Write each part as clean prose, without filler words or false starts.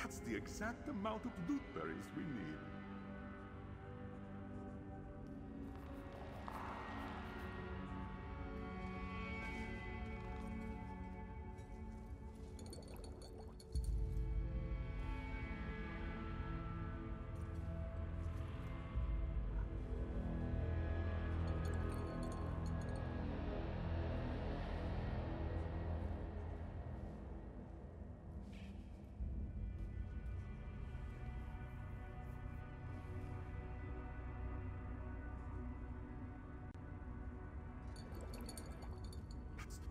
That's the exact amount of loot berries we need.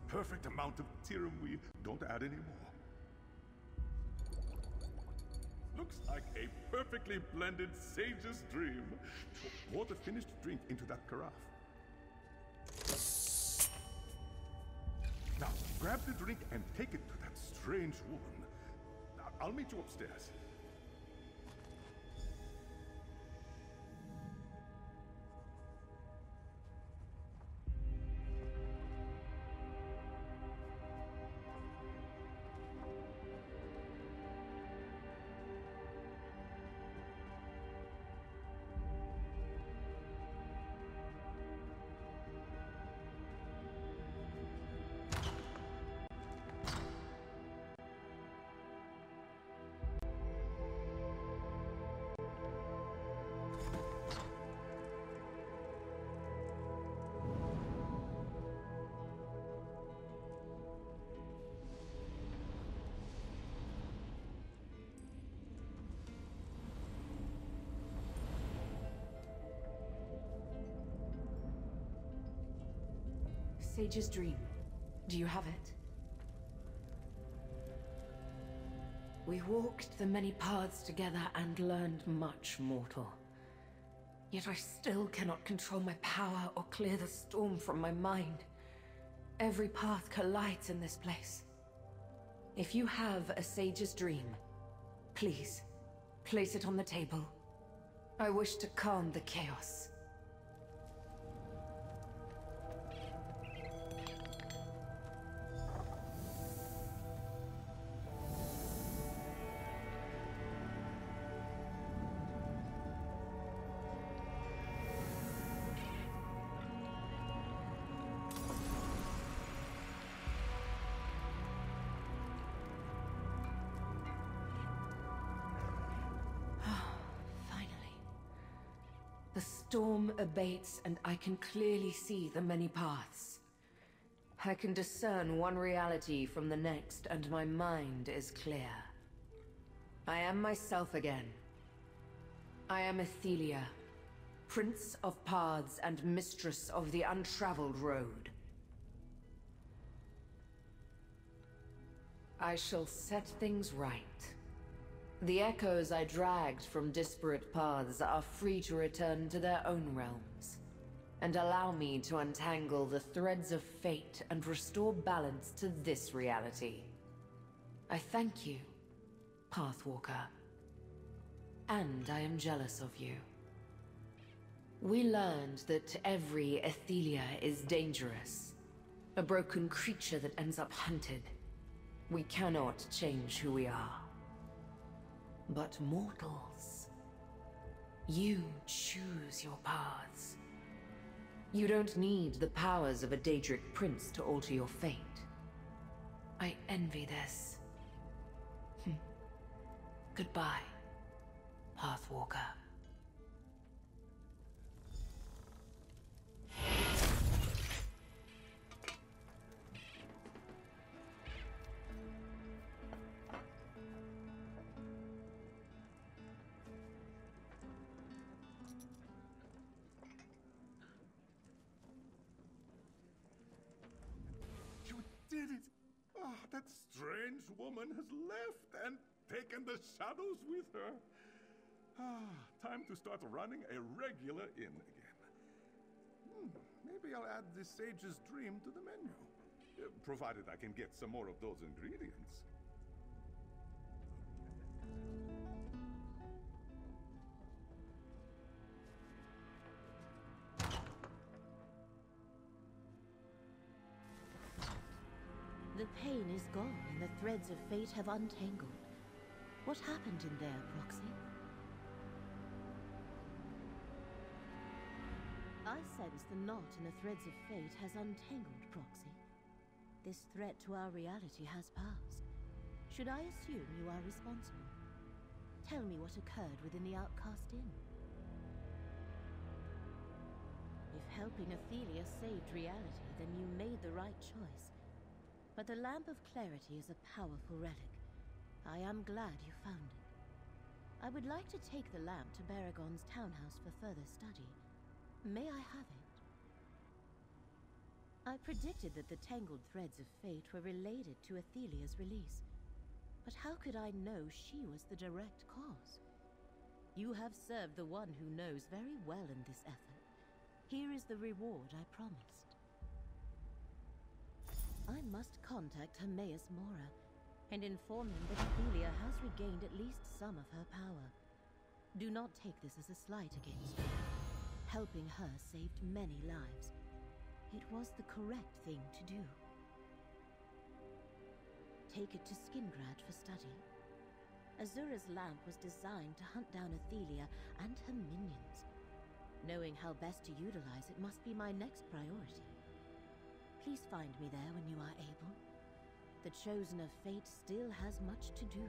Perfect amount of tiramui. Don't add any more. Looks like a perfectly blended sage's dream. Pour the finished drink into that carafe. Now, grab the drink and take it to that strange woman. I'll meet you upstairs. Sage's dream. Do you have it? We walked the many paths together and learned much, mortal. Yet I still cannot control my power or clear the storm from my mind. Every path collides in this place. If you have a sage's dream, please, place it on the table. I wish to calm the chaos. The storm abates, and I can clearly see the many paths. I can discern one reality from the next, and my mind is clear. I am myself again. I am Athelia, Prince of Paths and Mistress of the Untraveled Road. I shall set things right. The echoes I dragged from disparate paths are free to return to their own realms, and allow me to untangle the threads of fate and restore balance to this reality. I thank you, Pathwalker. And I am jealous of you. We learned that every Athelia is dangerous, a broken creature that ends up hunted. We cannot change who we are. But mortals, you choose your paths. You don't need the powers of a Daedric prince to alter your fate. I envy this. Goodbye, Pathwalker. Did it! Ah, that strange woman has left and taken the shadows with her. Ah, time to start running a regular inn again. Maybe I'll add this sage's dream to the menu. Provided I can get some more of those ingredients. The pain is gone and the threads of fate have untangled. What happened in there, Proxy? I sense the knot in the threads of fate has untangled, Proxy. This threat to our reality has passed. Should I assume you are responsible? Tell me what occurred within the Outcast Inn. If helping Athelia saved reality, then you made the right choice. But the Lamp of Clarity is a powerful relic. I am glad you found it. I would like to take the lamp to Baragon's townhouse for further study. May I have it? I predicted that the tangled threads of fate were related to Athelia's release. But how could I know she was the direct cause? You have served the one who knows very well in this effort. Here is the reward I promised. I must contact Hermaeus Mora and inform him that Athelia has regained at least some of her power. Do not take this as a slight against her. Helping her saved many lives. It was the correct thing to do. Take it to Skingrad for study. Azura's lamp was designed to hunt down Athelia and her minions. Knowing how best to utilize it must be my next priority. Please find me there when you are able. The Chosen of Fate still has much to do.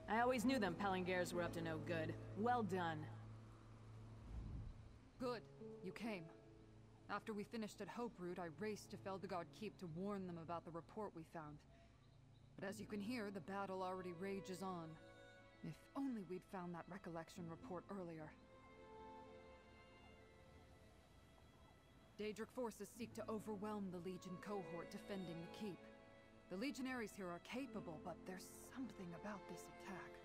I always knew them Palingairs were up to no good. Well done. Good. You came. After we finished at Hope Root, I raced to Feldegard Keep to warn them about the report we found. But as you can hear, the battle already rages on. If only we'd found that recollection report earlier. Daedric forces seek to overwhelm the Legion cohort defending the Keep. The Legionaries here are capable, but there's something about this attack.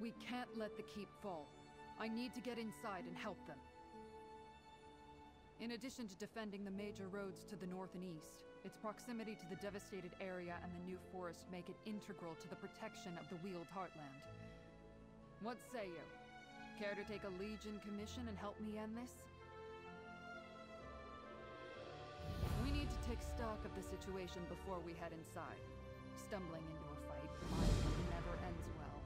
We can't let the Keep fall. I need to get inside and help them. In addition to defending the major roads to the north and east, its proximity to the devastated area and the new forest make it integral to the protection of the Wheeled Heartland. What say you? Care to take a Legion commission and help me end this? We need to take stock of the situation before we head inside. Stumbling into a fight never ends well.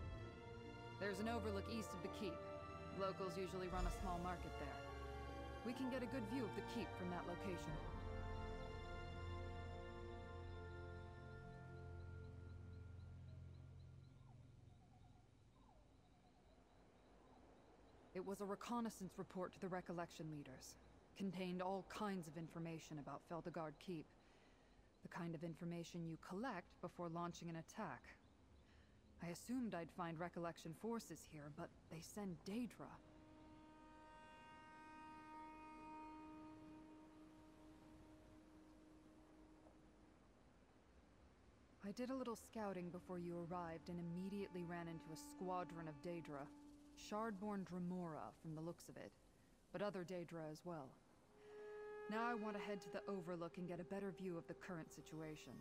There's an overlook east of the Keep. Locals usually run a small market there. We can get a good view of the Keep from that location. It was a reconnaissance report to the Recollection leaders. Contained all kinds of information about Feldegard Keep. The kind of information you collect before launching an attack. I assumed I'd find Recollection forces here, but they send Daedra. I did a little scouting before you arrived and immediately ran into a squadron of Daedra. Shardborn Dremora, from the looks of it, but other Daedra as well. Now I want to head to the Overlook and get a better view of the current situation.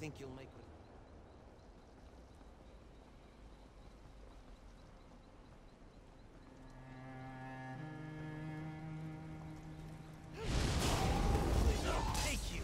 think you'll make with... Take you!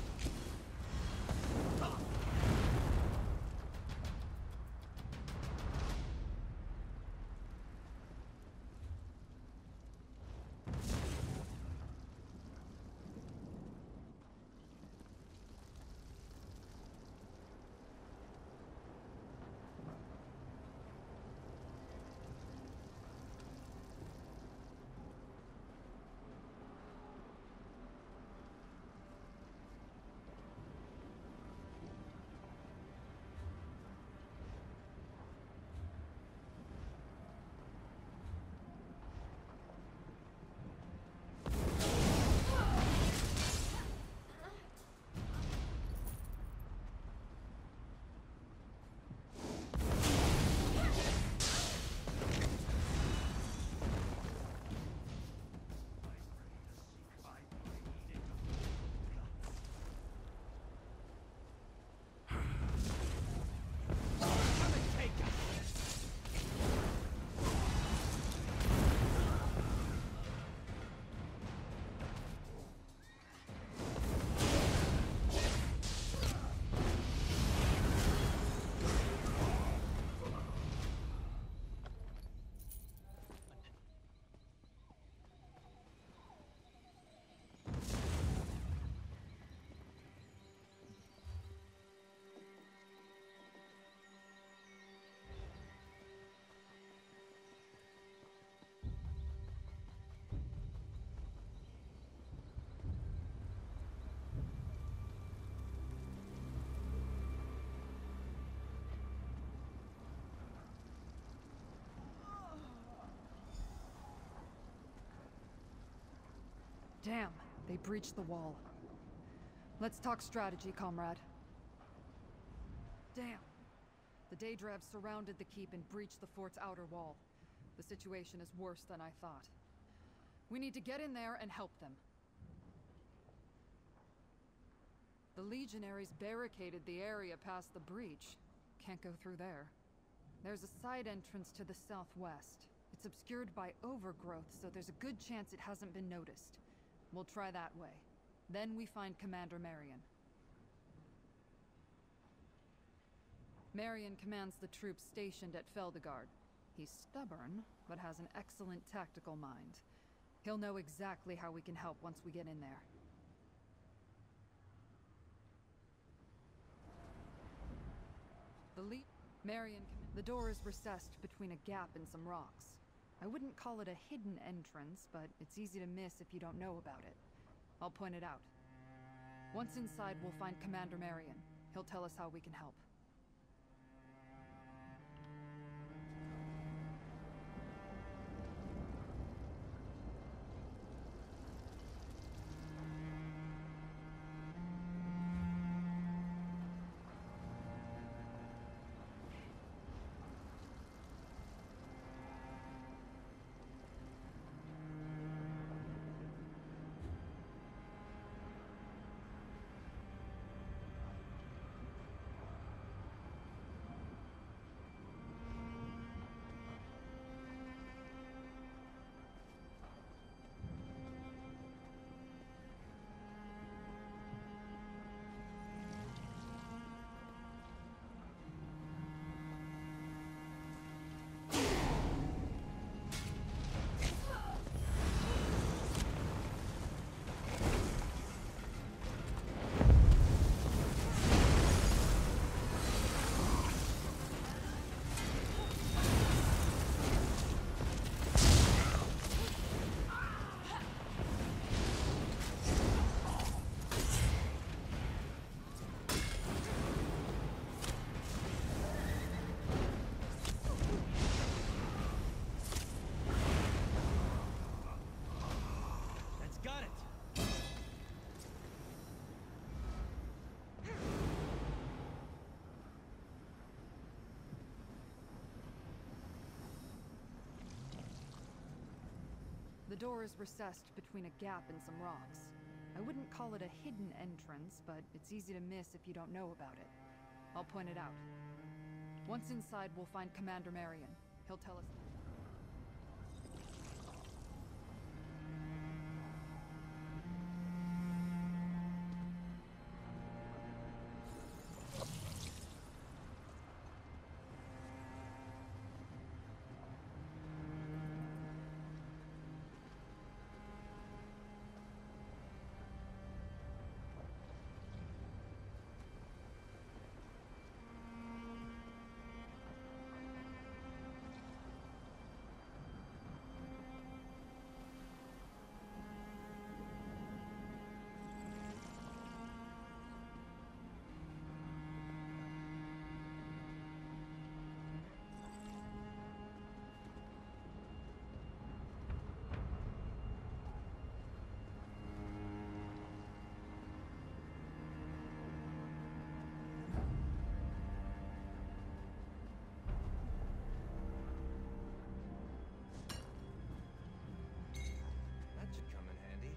Damn, they breached the wall. Let's talk strategy, comrade. Damn. The Daedravs surrounded the keep and breached the fort's outer wall. The situation is worse than I thought. We need to get in there and help them. The legionaries barricaded the area past the breach. Can't go through there. There's a side entrance to the southwest. It's obscured by overgrowth, so there's a good chance it hasn't been noticed. We'll try that way. Then we find Commander Marion. Marion commands the troops stationed at Feldegard. He's stubborn, but has an excellent tactical mind. He'll know exactly how we can help once we get in there. The door is recessed between a gap and some rocks. I wouldn't call it a hidden entrance, but it's easy to miss if you don't know about it. I'll point it out. Once inside, we'll find Commander Marion. He'll tell us how we can help. The door is recessed between a gap and some rocks. I wouldn't call it a hidden entrance, but it's easy to miss if you don't know about it. I'll point it out. Once inside, we'll find Commander Marion. He'll tell us... That should come in handy.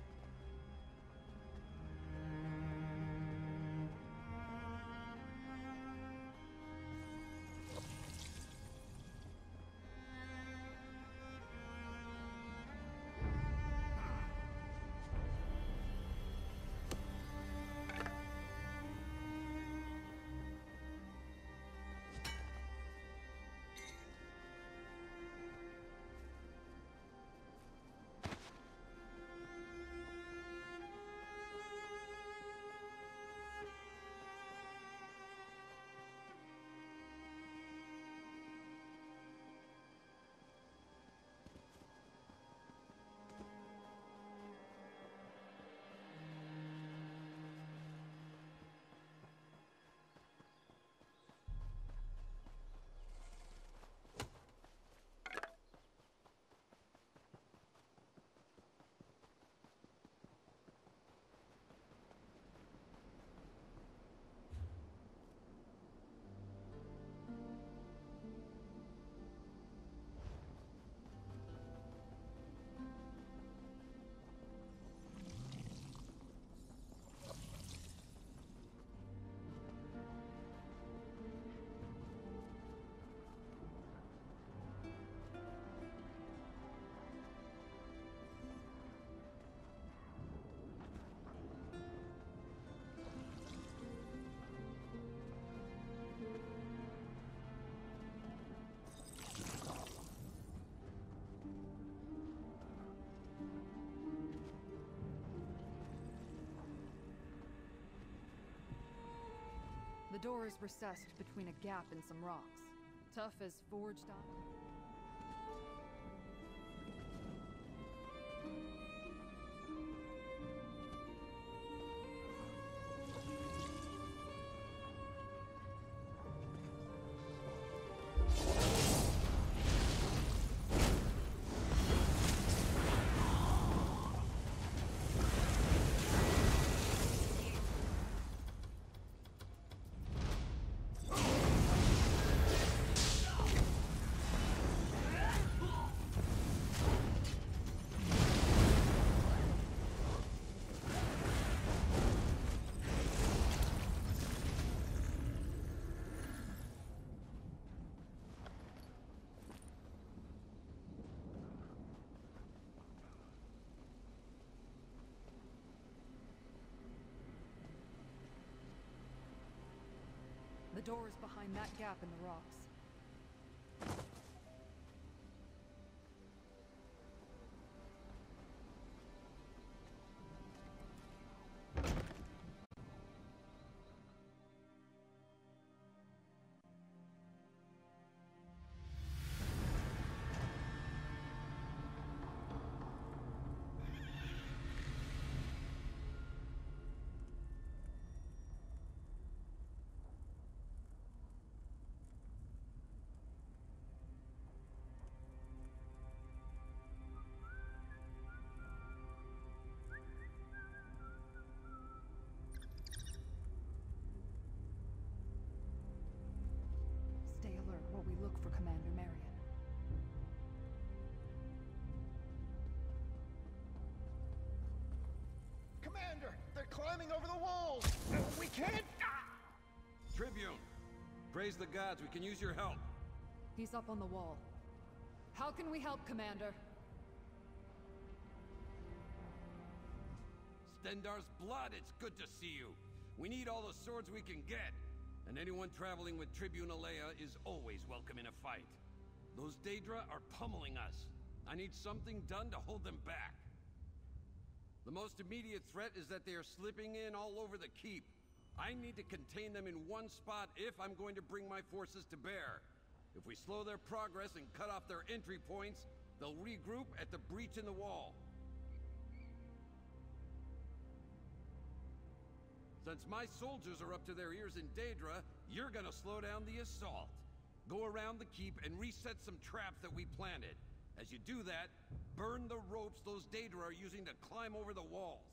The door is recessed between a gap and some rocks. Tough as forged iron. The door is behind that gap in the rocks. Stay alert while we look for Commander Marion. Commander, they're climbing over the walls. We can't. Tribune, Praise the gods, we can use your help. He's up on the wall. How can we help, Commander? Stendar's blood, it's good to see you. We need all the swords we can get. And anyone traveling with Tribune Alea is always welcome in a fight. Those Daedra are pummeling us. I need something done to hold them back. The most immediate threat is that they are slipping in all over the keep. I need to contain them in one spot if I'm going to bring my forces to bear. If we slow their progress and cut off their entry points, they'll regroup at the breach in the wall. Since my soldiers are up to their ears in Daedra, you're gonna slow down the assault. Go around the keep and reset some traps that we planted. As you do that, burn the ropes those Daedra are using to climb over the walls.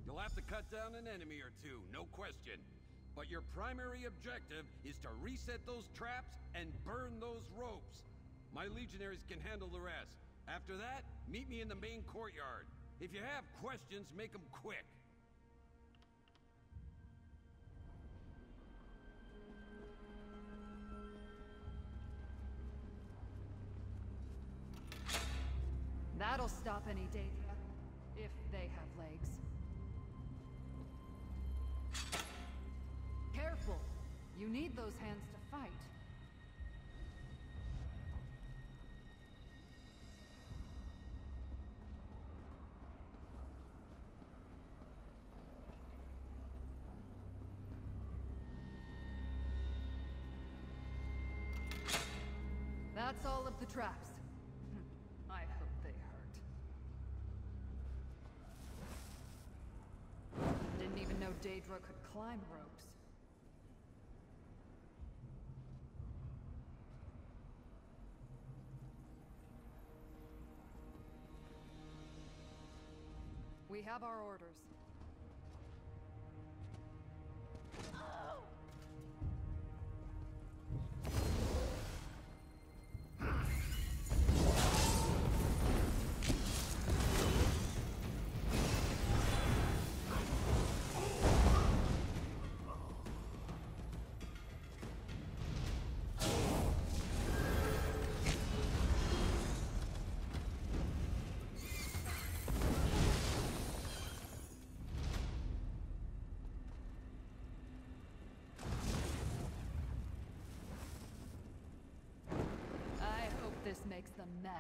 You'll have to cut down an enemy or two, no question. But your primary objective is to reset those traps and burn those ropes. My legionaries can handle the rest. After that, meet me in the main courtyard. If you have questions, make them quick. That'll stop any Daedra, if they have legs. Careful! You need those hands to fight. That's all of the traps. I hope they hurt. Didn't even know Daedra could climb ropes. We have our orders. This makes them mad.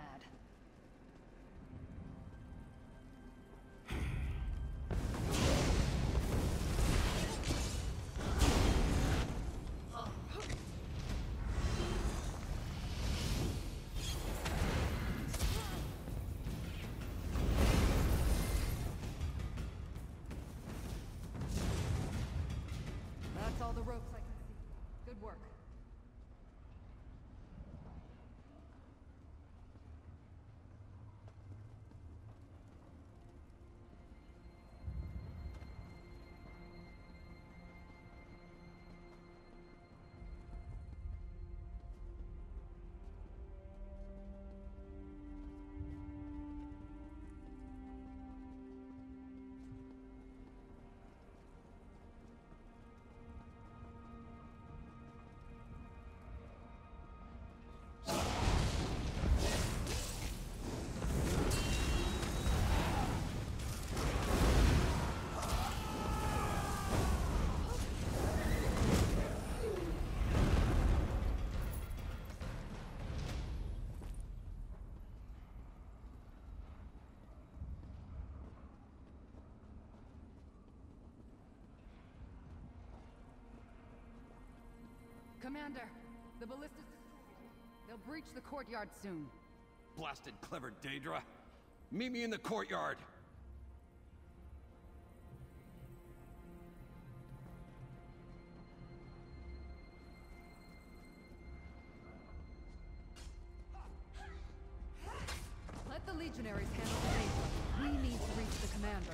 That's all the ropes I can see. Good work. Commander, the ballistas... They'll breach the courtyard soon. Blasted clever Daedra. Meet me in the courtyard. Let the legionaries handle the Daedra. We need to reach the commander.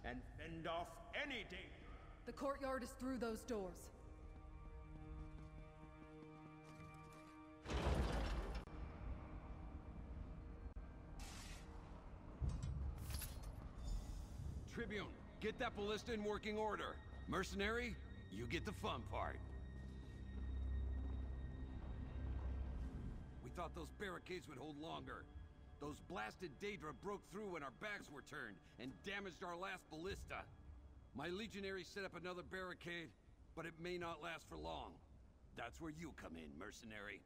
And fend off any danger. The courtyard is through those doors. Tribune, get that ballista in working order. Mercenary, you get the fun part. We thought those barricades would hold longer. Those blasted Daedra broke through when our backs were turned and damaged our last ballista. My legionaries set up another barricade, but it may not last for long. That's where you come in, mercenary.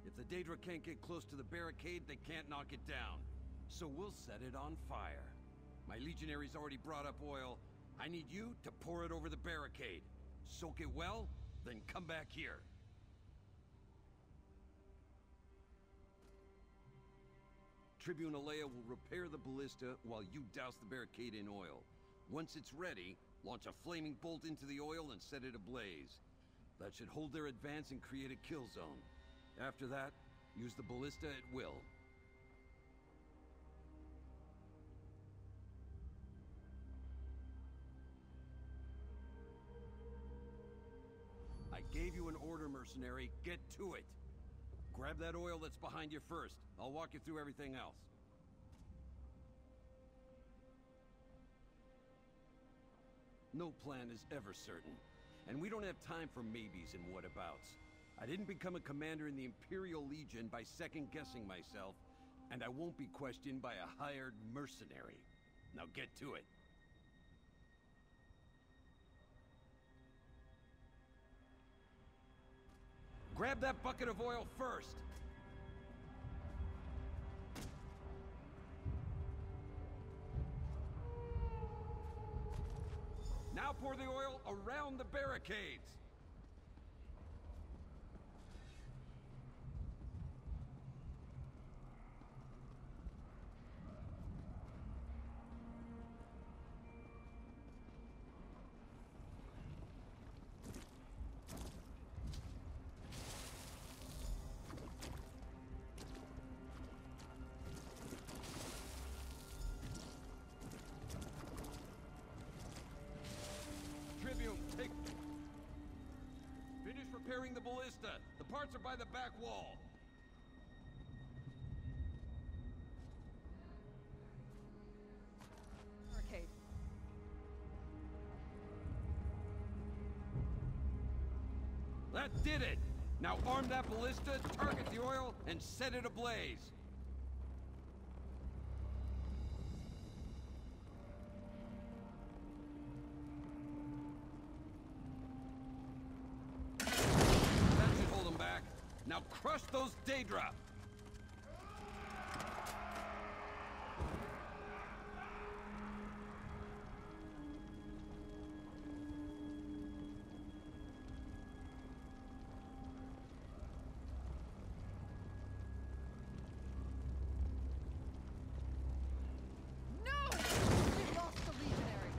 If the Daedra can't get close to the barricade, they can't knock it down. So we'll set it on fire. My legionaries already brought up oil. I need you to pour it over the barricade. Soak it well, then come back here. Tribune Alea will repair the ballista while you douse the barricade in oil. Once it's ready, launch a flaming bolt into the oil and set it ablaze. That should hold their advance and create a kill zone. After that, use the ballista at will. I gave you an order, mercenary. Get to it. Grab that oil that's behind you first. I'll walk you through everything else. No plan is ever certain, and we don't have time for maybes and whatabouts. I didn't become a commander in the Imperial Legion by second-guessing myself, and I won't be questioned by a hired mercenary. Now get to it. Grab that bucket of oil first. Now pour the oil around the barricades. Finish repairing the ballista. The parts are by the back wall. Arcade. That did it! Now arm that ballista, target the oil, and set it ablaze. Now crush those Daedra! No! We lost the legionary.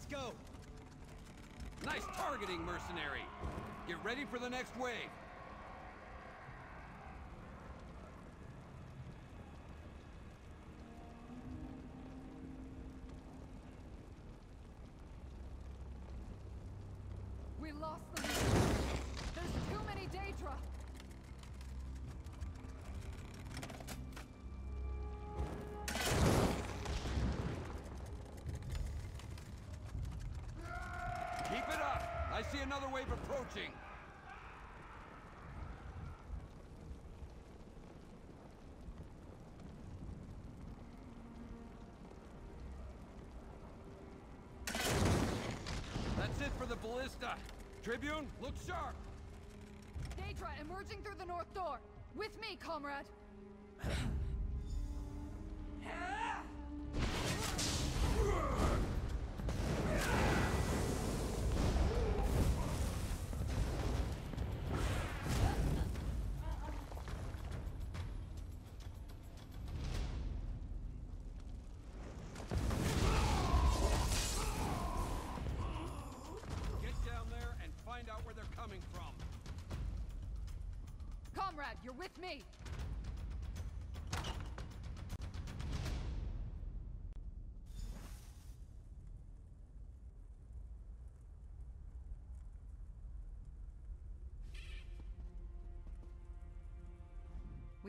Go! Nice targeting, mercenary! Get ready for the next wave! We lost the legionary. There's too many Daedra. Keep it up! I see another wave approaching! That's it for the ballista! Tribune, look sharp! Daedra emerging through the north door! With me, comrade! Comrade, you're with me!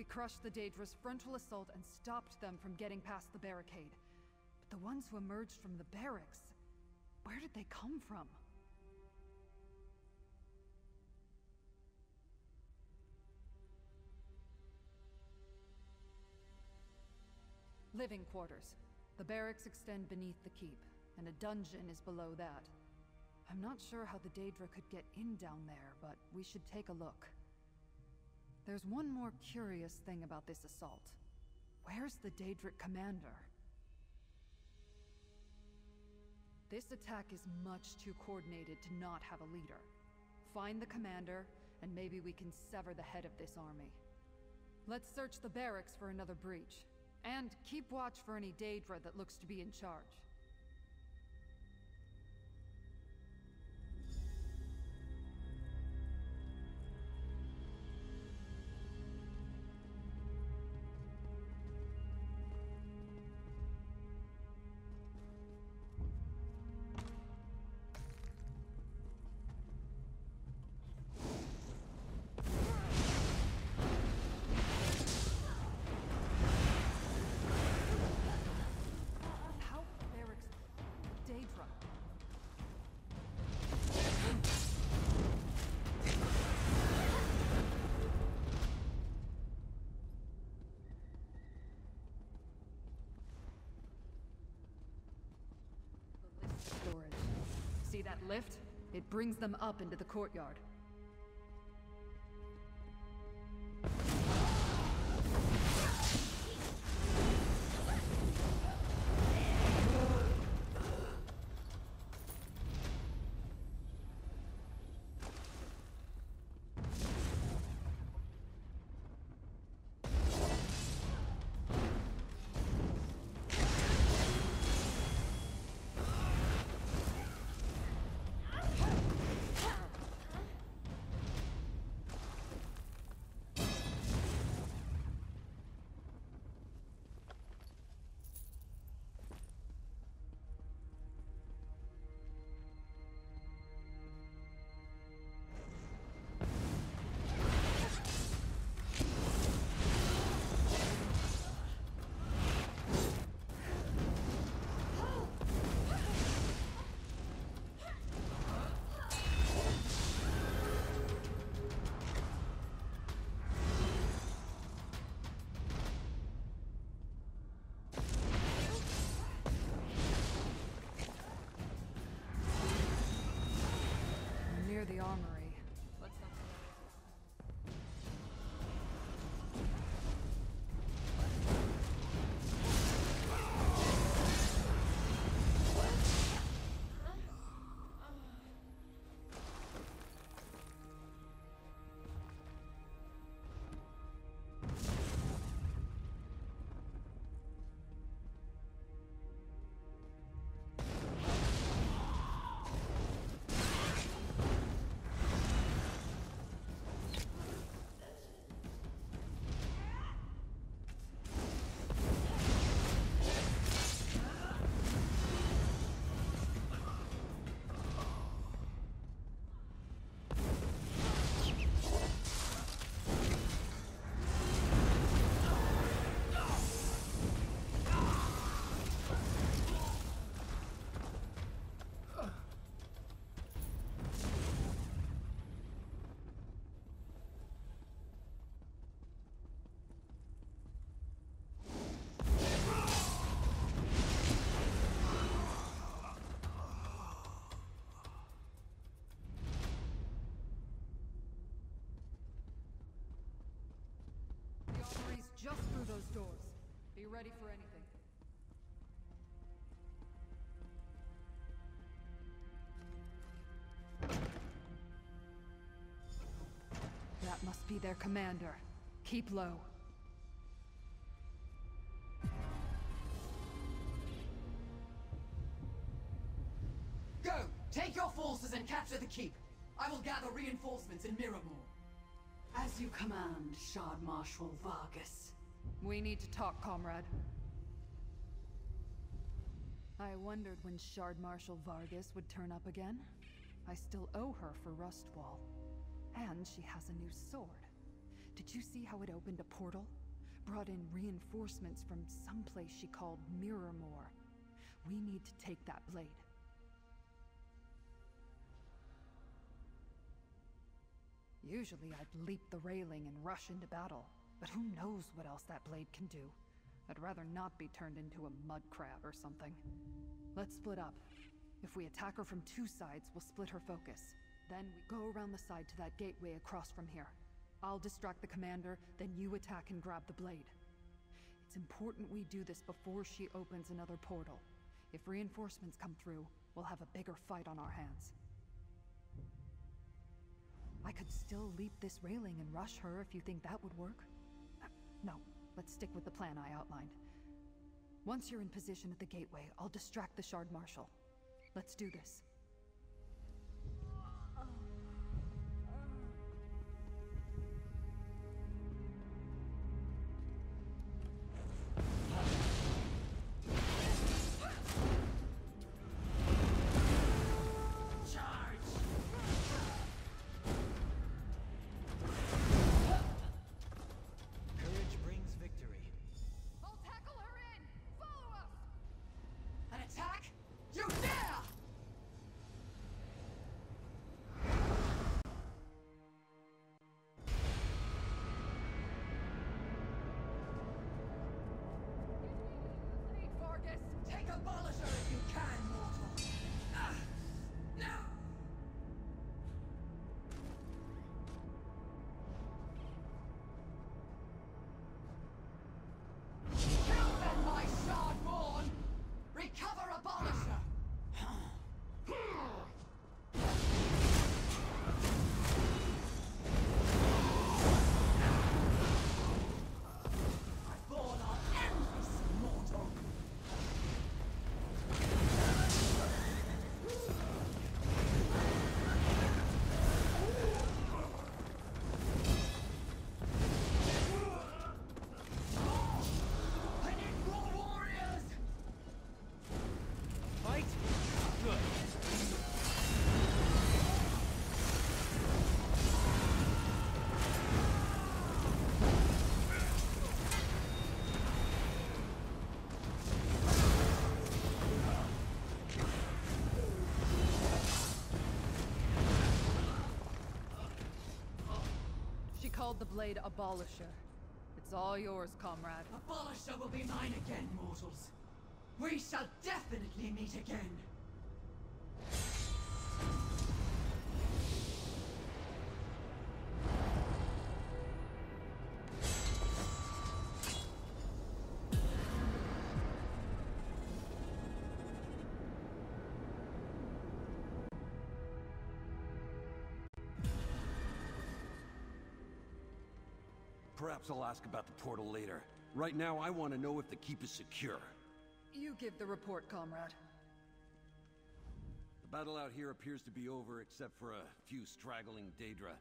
We crushed the Daedra's frontal assault and stopped them from getting past the barricade. But the ones who emerged from the barracks, where did they come from? Living quarters. The barracks extend beneath the keep, and a dungeon is below that. I'm not sure how the Daedra could get in down there, but we should take a look. There's one more curious thing about this assault. Where's the Daedric commander? This attack is much too coordinated to not have a leader. Find the commander, and maybe we can sever the head of this army. Let's search the barracks for another breach. And keep watch for any Daedra that looks to be in charge. See that lift? It brings them up into the courtyard. The armory. Let's not... Just through those doors. Be ready for anything. That must be their commander. Keep low. Go! Take your forces and capture the keep. I will gather reinforcements in Miramor. As you command, Shard Marshal Vargas. We need to talk, comrade. I wondered when Shard Marshal Vargas would turn up again. I still owe her for Rustwall. And she has a new sword. Did you see how it opened a portal? Brought in reinforcements from someplace she called Mirrormore. We need to take that blade. Usually I'd leap the railing and rush into battle, but who knows what else that blade can do. I'd rather not be turned into a mud crab or something. Let's split up. If we attack her from two sides, we'll split her focus. Then we go around the side to that gateway across from here. I'll distract the commander, then you attack and grab the blade. It's important we do this before she opens another portal. If reinforcements come through, we'll have a bigger fight on our hands. I could still leap this railing and rush her if you think that would work. No, let's stick with the plan I outlined. Once you're in position at the gateway, I'll distract the Shard Marshal. Let's do this. Called the blade Abolisher. It's all yours, comrade. Abolisher will be mine again, mortals. We shall definitely meet again. Perhaps I'll ask about the portal later. Right now, I want to know if the keep is secure. You give the report, comrade. The battle out here appears to be over, except for a few straggling Daedra.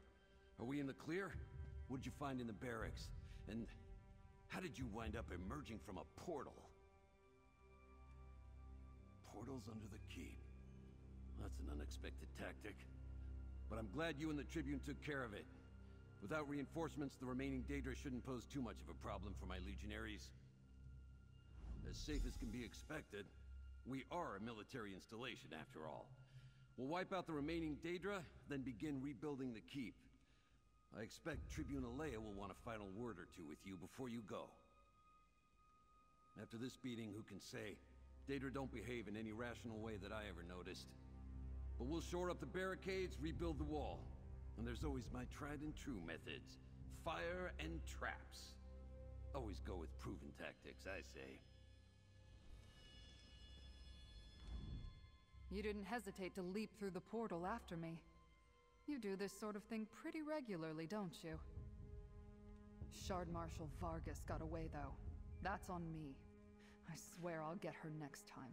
Are we in the clear? What'd you find in the barracks? And how did you wind up emerging from a portal? Portals under the keep. That's an unexpected tactic. But I'm glad you and the Tribune took care of it. Without reinforcements, the remaining Daedra shouldn't pose too much of a problem for my legionaries. As safe as can be expected, we are a military installation after all. We'll wipe out the remaining Daedra, then begin rebuilding the keep. I expect Tribune Alea will want a final word or two with you before you go. After this beating, who can say? Daedra don't behave in any rational way that I ever noticed. But we'll shore up the barricades, rebuild the wall. And there's always my tried and true methods. Fire and traps. Always go with proven tactics, I say. You didn't hesitate to leap through the portal after me. You do this sort of thing pretty regularly, don't you? Shard Marshal Vargas got away, though. That's on me. I swear I'll get her next time.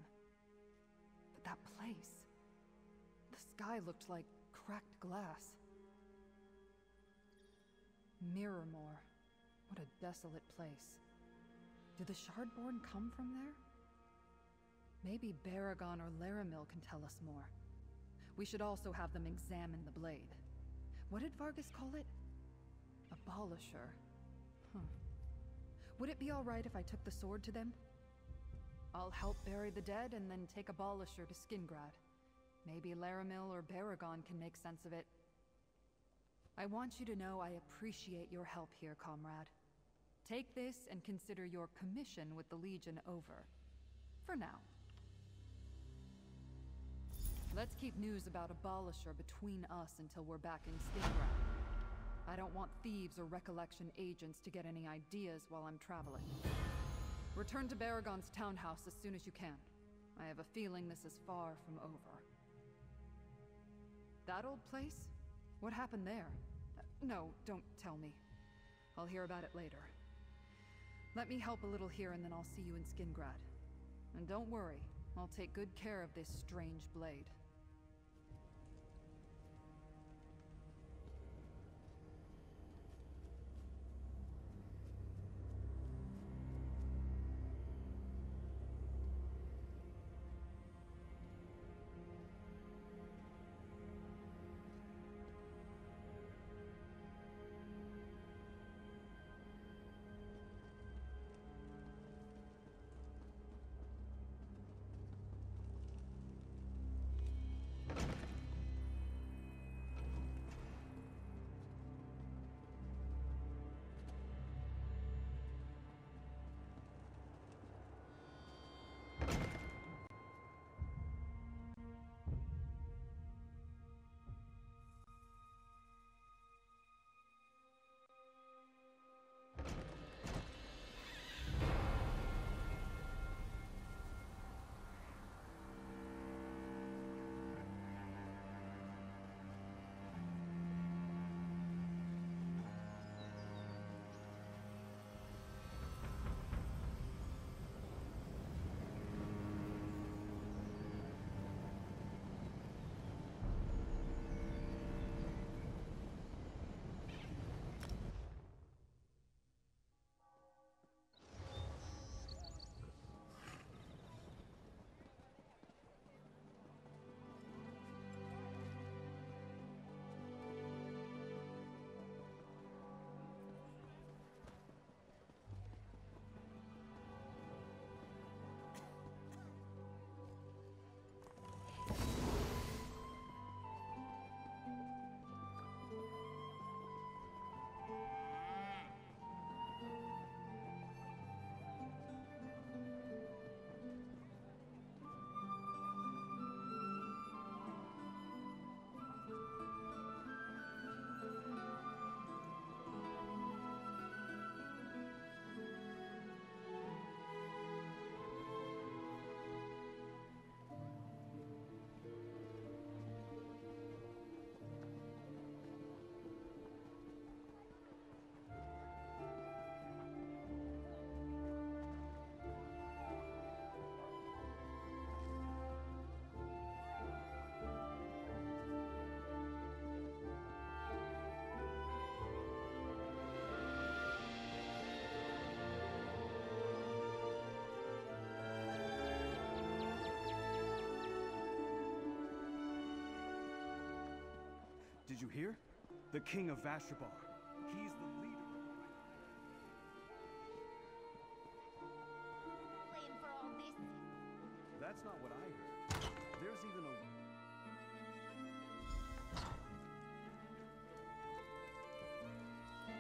But that place... the sky looked like cracked glass. Mirrormore. What a desolate place. Do the Shardborn come from there? Maybe Baragon or Laramil can tell us more. We should also have them examine the blade. What did Vargas call it? Abolisher. Huh. Would it be alright if I took the sword to them? I'll help bury the dead and then take Abolisher to Skingrad. Maybe Laramil or Baragon can make sense of it. I want you to know I appreciate your help here, comrade. Take this and consider your commission with the Legion over. For now. Let's keep news about Abolisher between us until we're back in Skingrad. I don't want thieves or Recollection agents to get any ideas while I'm traveling. Return to Baragon's townhouse as soon as you can. I have a feeling this is far from over. That old place? What happened there? No, don't tell me. I'll hear about it later. Let me help a little here and then I'll see you in Skingrad. And don't worry, I'll take good care of this strange blade. Did you hear? The King of Vashabar. He's the leader. Blame for all this. That's not what I heard. There's even a...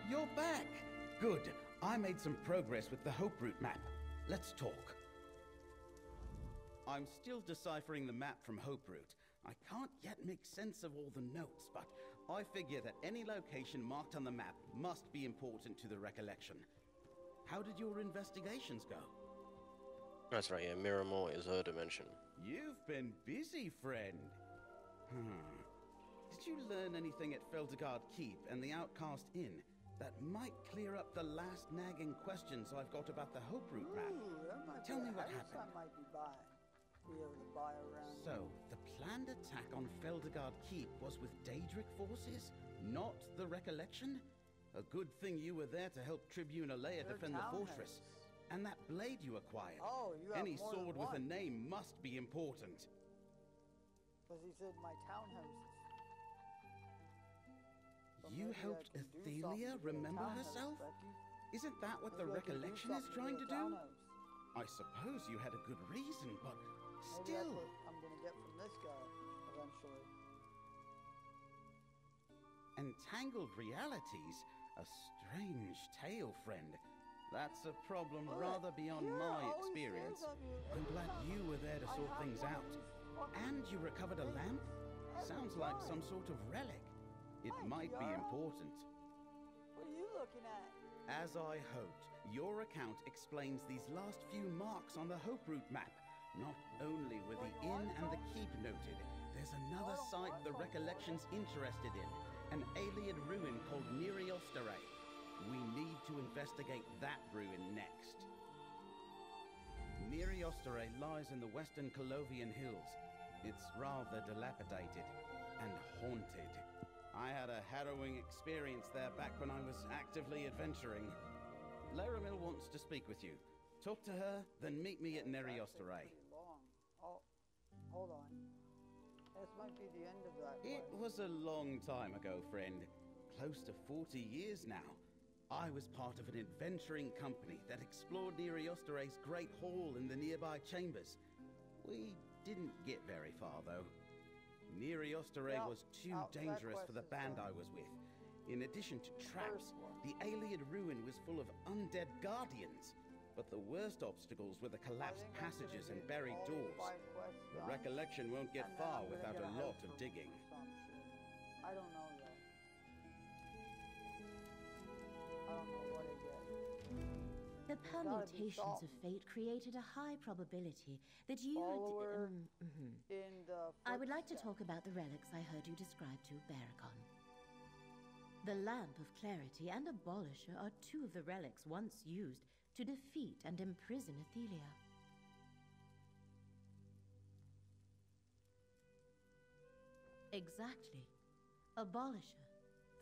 You're back! Good. I made some progress with the Hope Route map. Let's talk. I'm still deciphering the map from Hope Route. I can't yet make sense of all the notes, but I figure that any location marked on the map must be important to the Recollection. How did your investigations go? That's right, yeah, Miramore is her dimension. You've been busy, friend. Did you learn anything at Feldergard Keep and the Outcast Inn that might clear up the last nagging questions I've got about the Hope Route map? Tell me what happened. So, the planned attack on Feldergard Keep was with Daedric forces, not the Recollection? A good thing you were there to help Tribune Alea defend the fortress. And that blade you acquired. Oh, you have Any more sword than with one. a name must be important. Because he said my townhouses. You helped Athelia remember herself? Isn't that what the recollection is trying to do? I suppose you had a good reason, but still... Maybe that's what I'm gonna get from this guy, eventually. Entangled realities? A strange tale, friend. That's a problem rather beyond my experience. I'm glad you were there to sort things out. And you recovered a lamp? Sounds like some sort of relic. It might be important. What are you looking at? As I hoped, your account explains these last few marks on the Hope Route map. Not only were the inn and the keep noted, there's another site the Recollection's interested in, an alien ruin called Neriostere. We need to investigate that ruin next. Neriostere lies in the western Colovian hills. It's rather dilapidated and haunted. I had a harrowing experience there back when I was actively adventuring. Laramil wants to speak with you. Talk to her, then meet me at Neriostere. Oh, hold on. This might be the end of that. It was a long time ago, friend. Close to 40 years now. I was part of an adventuring company that explored Neriostere's Great Hall in the nearby chambers. We didn't get very far, though. Neriostere was too dangerous for the band I was with. In addition to traps, the alien ruin was full of undead guardians. But the worst obstacles were the collapsed passages and buried doors. The Recollection won't get far without a lot of digging. I don't know yet. I don't know what it is. The permutations of fate created a high probability that you would... I would like to talk about the relics I heard you describe to Barracon. The Lamp of Clarity and Abolisher are two of the relics once used to defeat and imprison Athelia. Exactly. Abolisher,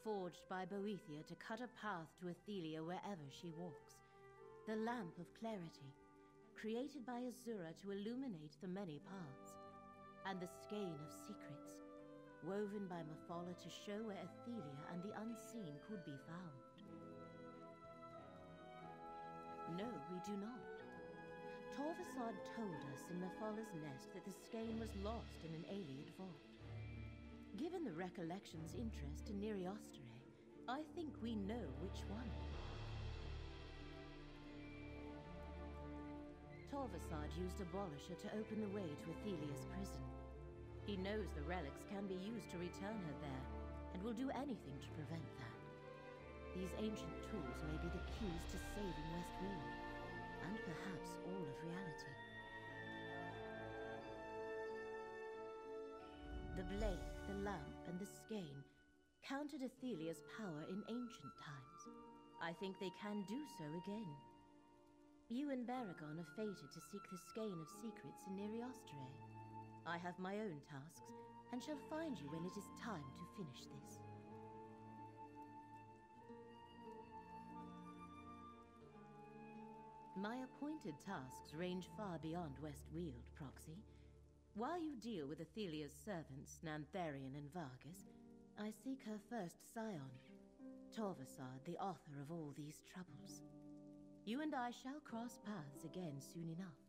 forged by Boethia to cut a path to Athelia wherever she walks. The Lamp of Clarity, created by Azura to illuminate the many paths. And the Skein of Secrets, woven by Mephala to show where Athelia and the unseen could be found. No, we do not. Torvasad told us in Mephala's nest that the Skein was lost in an alien vault. Given the Recollection's interest in Neriostere, I think we know which one. Torvasad used Abolisher to open the way to Athelia's prison. He knows the relics can be used to return her there, and will do anything to prevent that. These ancient tools may be the keys to saving Westweald, and perhaps all of reality. The blade, the lamp, and the skein countered Athelia's power in ancient times. I think they can do so again. You and Barracon are fated to seek the Skein of Secrets in Neriostere. I have my own tasks, and shall find you when it is time to finish this. My appointed tasks range far beyond Westweald, Proxy. While you deal with Athelia's servants, Nantharian and Vargas, I seek her first scion, Torvasad, the author of all these troubles. You and I shall cross paths again soon enough.